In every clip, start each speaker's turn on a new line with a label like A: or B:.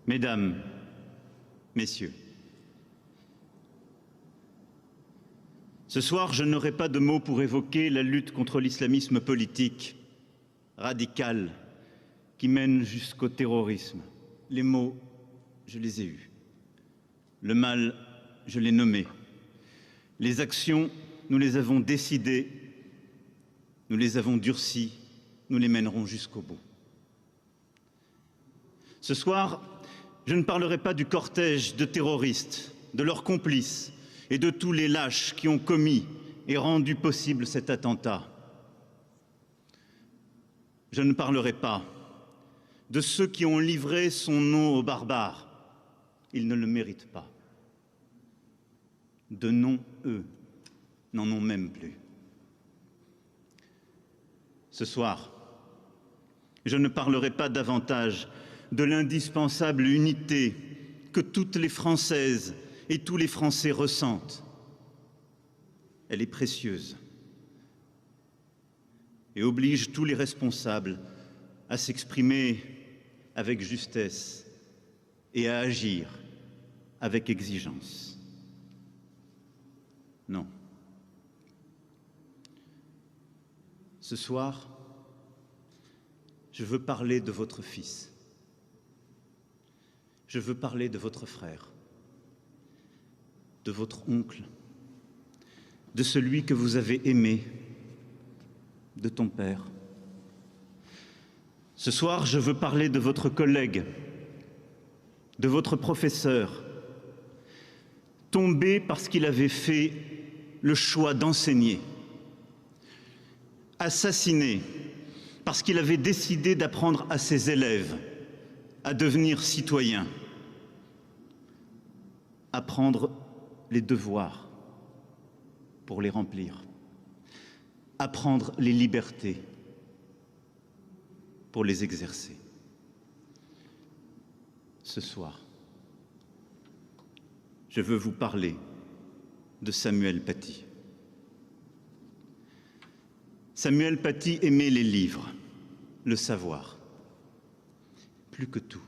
A: Mesdames, Messieurs, ce soir, je n'aurai pas de mots pour évoquer la lutte contre l'islamisme politique, radical, qui mène jusqu'au terrorisme. Les mots, je les ai eus. Le mal, je l'ai nommé. Les actions, nous les avons décidées, nous les avons durcies, nous les mènerons jusqu'au bout. Ce soir, je ne parlerai pas du cortège de terroristes, de leurs complices et de tous les lâches qui ont commis et rendu possible cet attentat. Je ne parlerai pas de ceux qui ont livré son nom aux barbares. Ils ne le méritent pas. De nom, eux, n'en ont même plus. Ce soir, je ne parlerai pas davantage de l'indispensable unité que toutes les Françaises et tous les Français ressentent. Elle est précieuse et oblige tous les responsables à s'exprimer avec justesse et à agir avec exigence. Non. Ce soir, je veux parler de votre fils. Je veux parler de votre frère, de votre oncle, de celui que vous avez aimé, de ton père. Ce soir, je veux parler de votre collègue, de votre professeur, tombé parce qu'il avait fait le choix d'enseigner, assassiné parce qu'il avait décidé d'apprendre à ses élèves à devenir citoyens, apprendre les devoirs pour les remplir, apprendre les libertés pour les exercer. Ce soir, je veux vous parler de Samuel Paty. Samuel Paty aimait les livres, le savoir, plus que tout.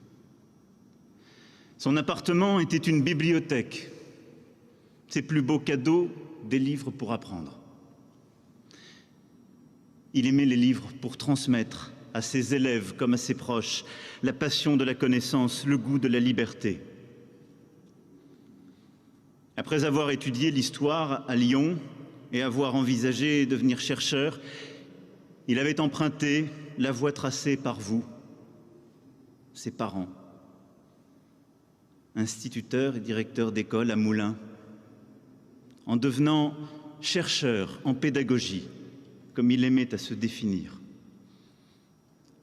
A: Son appartement était une bibliothèque. Ses plus beaux cadeaux, des livres pour apprendre. Il aimait les livres pour transmettre à ses élèves comme à ses proches la passion de la connaissance, le goût de la liberté. Après avoir étudié l'histoire à Lyon et avoir envisagé de devenir chercheur, il avait emprunté la voie tracée par vous, ses parents, instituteur et directeur d'école à Moulins, en devenant chercheur en pédagogie, comme il aimait à se définir,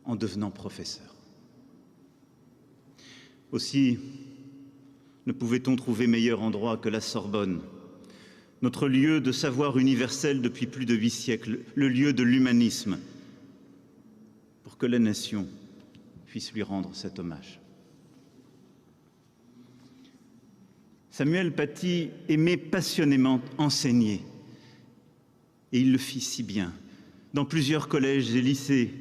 A: en devenant professeur. Aussi, ne pouvait-on trouver meilleur endroit que la Sorbonne, notre lieu de savoir universel depuis plus de 8 siècles, le lieu de l'humanisme, pour que la nation puisse lui rendre cet hommage. Samuel Paty aimait passionnément enseigner, et il le fit si bien, dans plusieurs collèges et lycées,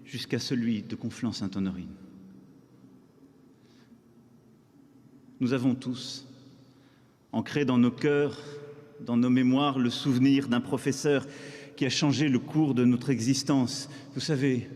A: jusqu'à celui de Conflans-Sainte-Honorine. Nous avons tous, ancré dans nos cœurs, dans nos mémoires, le souvenir d'un professeur qui a changé le cours de notre existence. Vous savez,